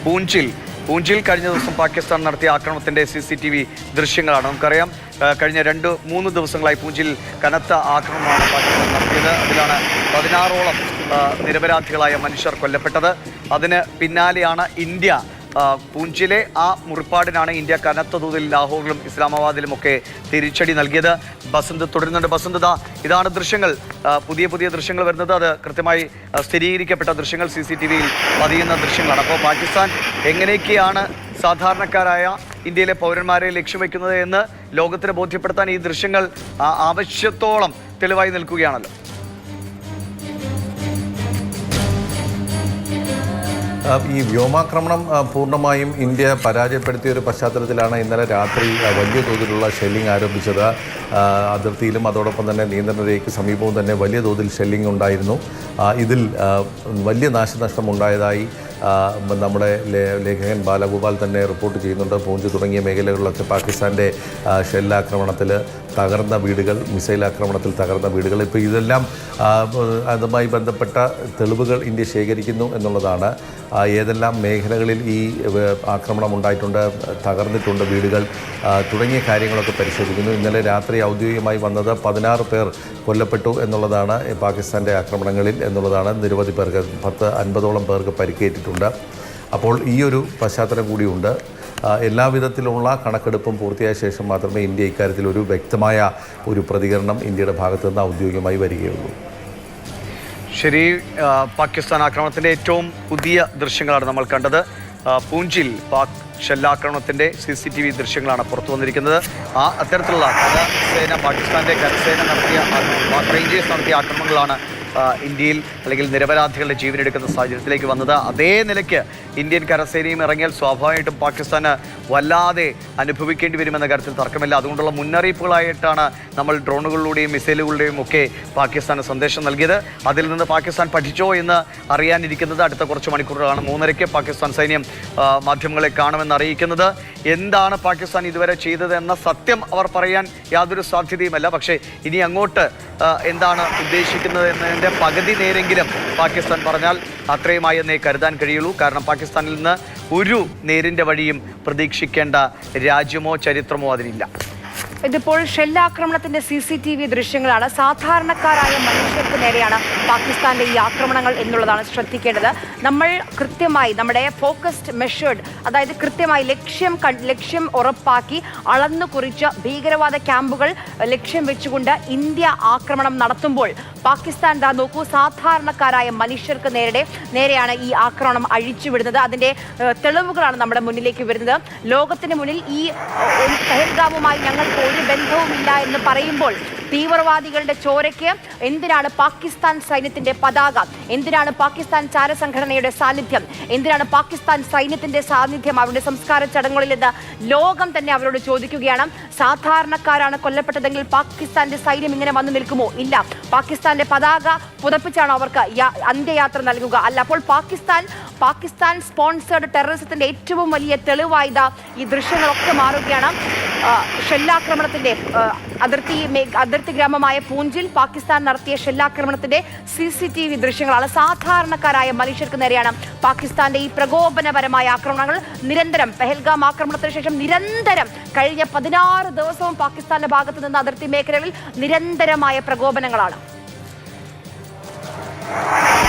പൂഞ്ചിൽ കഴിഞ്ഞ ദിവസം പാകിസ്ഥാൻ നടത്തിയ ആക്രമണത്തിന്റെ CCTV ദൃശ്യങ്ങളാണ്. നമുക്കറിയാം, കഴിഞ്ഞ 2-3 ദിവസങ്ങളായി പൂഞ്ചിൽ കനത്ത ആക്രമണമാണ് പാകിസ്ഥാൻ നടത്തിയത്. അതിലാണ് 16ഓളം നിരപരാധികളായ മനുഷ്യർ കൊല്ലപ്പെട്ടത്. അതിന് പിന്നാലെയാണ് ഇന്ത്യ പൂഞ്ചിലെ ആ മുറിപ്പാടിനാണ് ഇന്ത്യ കനത്ത തോതിൽ ലാഹോറിലും ഇസ്ലാമാബാദിലുമൊക്കെ തിരിച്ചടി നൽകിയത്. ബസന്ത് തുടരുന്നുണ്ട്. ബസന്ത്, ഇതാണ് ദൃശ്യങ്ങൾ, പുതിയ ദൃശ്യങ്ങൾ വരുന്നത്. അത് കൃത്യമായി സ്ഥിരീകരിക്കപ്പെട്ട ദൃശ്യങ്ങൾ, CCTVയിൽ പതിയുന്ന ദൃശ്യങ്ങളാണ്. അപ്പോൾ പാകിസ്ഥാൻ എങ്ങനെയൊക്കെയാണ് സാധാരണക്കാരായ ഇന്ത്യയിലെ പൗരന്മാരെ ലക്ഷ്യം വയ്ക്കുന്നത് എന്ന് ലോകത്തിന് ബോധ്യപ്പെടുത്താൻ ഈ ദൃശ്യങ്ങൾ ആവശ്യത്തോളം തെളിവായി നിൽക്കുകയാണല്ലോ. ഈ വ്യോമാക്രമണം പൂർണ്ണമായും ഇന്ത്യ പരാജയപ്പെടുത്തിയ ഒരു പശ്ചാത്തലത്തിലാണ് ഇന്നലെ രാത്രി വലിയ തോതിലുള്ള ഷെല്ലിംഗ് ആരംഭിച്ചത്. അതിർത്തിയിലും അതോടൊപ്പം തന്നെ നിയന്ത്രണ രേഖയ്ക്ക് സമീപവും തന്നെ വലിയ തോതിൽ ഷെല്ലിംഗ് ഉണ്ടായിരുന്നു. ഇതിൽ വലിയ നാശനഷ്ടം ഉണ്ടായതായി നമ്മുടെ ലേഖകൻ ബാലഗോപാൽ തന്നെ റിപ്പോർട്ട് ചെയ്യുന്നുണ്ട്. പൂഞ്ച് തുടങ്ങിയ മേഖലകളിലൊക്കെ പാകിസ്ഥാൻ്റെ ഷെല്ലാക്രമണത്തിൽ തകർന്ന വീടുകൾ, മിസൈൽ ആക്രമണത്തിൽ തകർന്ന വീടുകൾ, ഇപ്പോൾ ഇതെല്ലാം അതുമായി ബന്ധപ്പെട്ട തെളിവുകൾ ഇന്ത്യ ശേഖരിക്കുന്നു എന്നുള്ളതാണ്. ഏതെല്ലാം മേഖലകളിൽ ഈ ആക്രമണം ഉണ്ടായിട്ടുണ്ട്, തകർന്നിട്ടുണ്ട് വീടുകൾ തുടങ്ങിയ കാര്യങ്ങളൊക്കെ പരിശോധിക്കുന്നു. ഇന്നലെ രാത്രി ഔദ്യോഗികമായി വന്നത് 16 പേർ കൊല്ലപ്പെട്ടു എന്നുള്ളതാണ് പാകിസ്ഥാൻ്റെ ആക്രമണങ്ങളിൽ എന്നുള്ളതാണ്. നിരവധി പേർക്ക് 50-50ഓളം പേർക്ക് പരിക്കേറ്റിട്ടുണ്ട്. അപ്പോൾ ഈ ഒരു പശ്ചാത്തലം കൂടിയുണ്ട്. എല്ലാവിധത്തിലുള്ള കണക്കെടുപ്പും പൂർത്തിയായ ശേഷം മാത്രമേ ഇന്ത്യ ഇക്കാര്യത്തിൽ ഒരു വ്യക്തമായ ഒരു പ്രതികരണം ഇന്ത്യയുടെ ഭാഗത്തു നിന്ന് ഔദ്യോഗികമായി വരികയുള്ളൂ. ശരി, പാകിസ്ഥാൻ ആക്രമണത്തിൻ്റെ ഏറ്റവും പുതിയ ദൃശ്യങ്ങളാണ് നമ്മൾ കണ്ടത്. പൂഞ്ചിൽ പാക് ഷെല്ലാക്രമണത്തിൻ്റെ CCTV ദൃശ്യങ്ങളാണ് പുറത്തു വന്നിരിക്കുന്നത്. അത്തരത്തിലുള്ള പാകിസ്ഥാൻ്റെ കരസേന നടത്തിയ പാക് റേഞ്ചേഴ്സ് നടത്തിയ ആക്രമണങ്ങളാണ് ഇന്ത്യയിൽ അല്ലെങ്കിൽ നിരപരാധികളുടെ ജീവനെടുക്കുന്ന സാഹചര്യത്തിലേക്ക് വന്നത്. അതേ നിലയ്ക്ക് ഇന്ത്യൻ കരസേനയും ഇറങ്ങിയാൽ സ്വാഭാവികമായിട്ടും പാകിസ്ഥാന് വല്ലാതെ അനുഭവിക്കേണ്ടി വരുമെന്ന കാര്യത്തിൽ തർക്കമില്ല. അതുകൊണ്ടുള്ള മുന്നറിയിപ്പുകളായിട്ടാണ് നമ്മൾ ഡ്രോണുകളിലൂടെയും മിസൈലുകളുടെയും ഒക്കെ പാകിസ്ഥാന് സന്ദേശം നൽകിയത്. അതിൽ നിന്ന് പാകിസ്ഥാൻ പഠിച്ചോ എന്ന് അറിയാനിരിക്കുന്നത് അടുത്ത കുറച്ച് മണിക്കൂറുകളാണ്. 3:30 പാകിസ്ഥാൻ സൈന്യം മാധ്യമങ്ങളെ കാണുമെന്ന് അറിയിക്കുന്നത്. എന്താണ് പാകിസ്ഥാൻ ഇതുവരെ ചെയ്തതെന്ന സത്യം അവർ പറയാൻ യാതൊരു സാധ്യതയുമല്ല. പക്ഷേ ഇനി അങ്ങോട്ട് എന്താണ് ഉദ്ദേശിക്കുന്നത് എന്നതിൻ്റെ പകുതി നേരെങ്കിലും പാകിസ്ഥാൻ പറഞ്ഞാൽ അത്രയുമായി എന്നേ കരുതാൻ കഴിയുള്ളൂ. കാരണം പാകിസ്ഥാനിൽ നിന്ന് ഒരു നേരിൻ്റെ വഴിയും പ്രതീക്ഷിക്കേണ്ട രാജ്യമോ ചരിത്രമോ അതിനില്ല. ഇതിപ്പോൾ ഷെല്ലാക്രമണത്തിന്റെ CCTV ദൃശ്യങ്ങളാണ്. സാധാരണക്കാരായ മനുഷ്യർക്ക് നേരെയാണ് പാകിസ്ഥാന്റെ ഈ ആക്രമണങ്ങൾ എന്നുള്ളതാണ് ശ്രദ്ധിക്കേണ്ടത്. നമ്മൾ കൃത്യമായി നമ്മുടെ ഫോക്കസ്ഡ് മെഷേർഡ്, അതായത് കൃത്യമായി ലക്ഷ്യം ഉറപ്പാക്കി അളന്നു കുറിച്ച ഭീകരവാദ ക്യാമ്പുകൾ ലക്ഷ്യം വെച്ചുകൊണ്ട് ഇന്ത്യ ആക്രമണം നടത്തുമ്പോൾ പാകിസ്ഥാൻ നോക്കൂ, സാധാരണക്കാരായ മനുഷ്യർക്ക് നേരെയാണ് ഈ ആക്രമണം അഴിച്ചുവിടുന്നത്. അതിൻ്റെ തെളിവുകളാണ് നമ്മുടെ മുന്നിലേക്ക് വരുന്നത്. ലോകത്തിന് മുന്നിൽ ഈ പഹൽഗാമുമായി ഞങ്ങൾക്ക് ഒരു ബന്ധവുമില്ല എന്ന് പറയുമ്പോൾ തീവ്രവാദികളുടെ ചോരയ്ക്ക് എന്തിനാണ് പാകിസ്ഥാൻ സൈന്യത്തിന്റെ പതാക, എന്തിനാണ് പാകിസ്ഥാൻ ചാരസംഘടനയുടെ സാന്നിധ്യം, എന്തിനാണ് പാകിസ്ഥാൻ സൈന്യത്തിന്റെ സാന്നിധ്യം അവരുടെ സംസ്കാര ചടങ്ങുകളിൽ എന്ന് ലോകം തന്നെ അവരോട് ചോദിക്കുകയാണ്. സാധാരണക്കാരാണ് കൊല്ലപ്പെട്ടതെങ്കിൽ പാകിസ്ഥാന്റെ സൈന്യം ഇങ്ങനെ വന്നു നിൽക്കുമോ? ഇല്ല. പാകിസ്ഥാന്റെ പതാക പുതപ്പിച്ചാണോ അവർക്ക് അന്ത്യയാത്ര നൽകുക? അല്ല. അപ്പോൾ പാകിസ്ഥാൻ സ്പോൺസേർഡ് ടെററിസത്തിന്റെ ഏറ്റവും വലിയ തെളിവായത് ഈ ദൃശ്യങ്ങളൊക്കെ മാറുകയാണ്. ഷെല്ലാക്രമണത്തിന്റെ അതിർത്തി ഗ്രാമമായ പൂഞ്ചിൽ പാകിസ്ഥാൻ നടത്തിയ ഷെല്ലാക്രമണത്തിന്റെ CCTV ദൃശ്യങ്ങളാണ്. സാധാരണക്കാരായ മനുഷ്യർക്ക് നേരെയാണ് പാകിസ്ഥാന്റെ ഈ പ്രകോപനപരമായ ആക്രമണങ്ങൾ നിരന്തരം. പെഹൽഗാം ആക്രമണത്തിന് ശേഷം നിരന്തരം കഴിഞ്ഞ 16 ദിവസവും പാകിസ്ഥാന്റെ ഭാഗത്തു നിന്ന് അതിർത്തി മേഖലകളിൽ നിരന്തരമായ പ്രകോപനങ്ങളാണ്.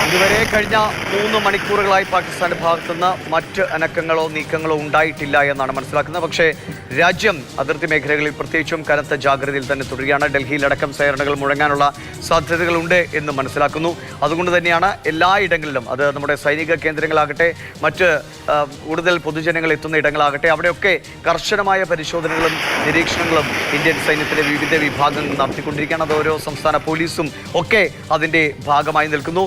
ഇതുവരെ കഴിഞ്ഞ 3 മണിക്കൂറുകളായി പാകിസ്ഥാന്റെ ഭാഗത്തുനിന്ന് മറ്റ് അനക്കങ്ങളോ നീക്കങ്ങളോ ഉണ്ടായിട്ടില്ല എന്നാണ് മനസ്സിലാക്കുന്നത്. പക്ഷേ രാജ്യം അതിർത്തി മേഖലകളിൽ പ്രത്യേകിച്ചും കനത്ത ജാഗ്രതയിൽ തന്നെ തുടരുകയാണ്. ഡൽഹിയിലടക്കം സൈറണുകൾ മുഴങ്ങാനുള്ള സാധ്യതകളുണ്ട് എന്ന് മനസ്സിലാക്കുന്നു. അതുകൊണ്ട് തന്നെയാണ് എല്ലായിടങ്ങളിലും, അത് നമ്മുടെ സൈനിക കേന്ദ്രങ്ങളാകട്ടെ മറ്റ് കൂടുതൽ പൊതുജനങ്ങൾ എത്തുന്ന ഇടങ്ങളാകട്ടെ, അവിടെയൊക്കെ കർശനമായ പരിശോധനകളും നിരീക്ഷണങ്ങളും ഇന്ത്യൻ സൈന്യത്തിലെ വിവിധ വിഭാഗങ്ങൾ നടത്തിക്കൊണ്ടിരിക്കുകയാണ്. അത് ഓരോ സംസ്ഥാന പോലീസും ഒക്കെ അതിൻ്റെ ഭാഗമായി നിൽക്കുന്നു.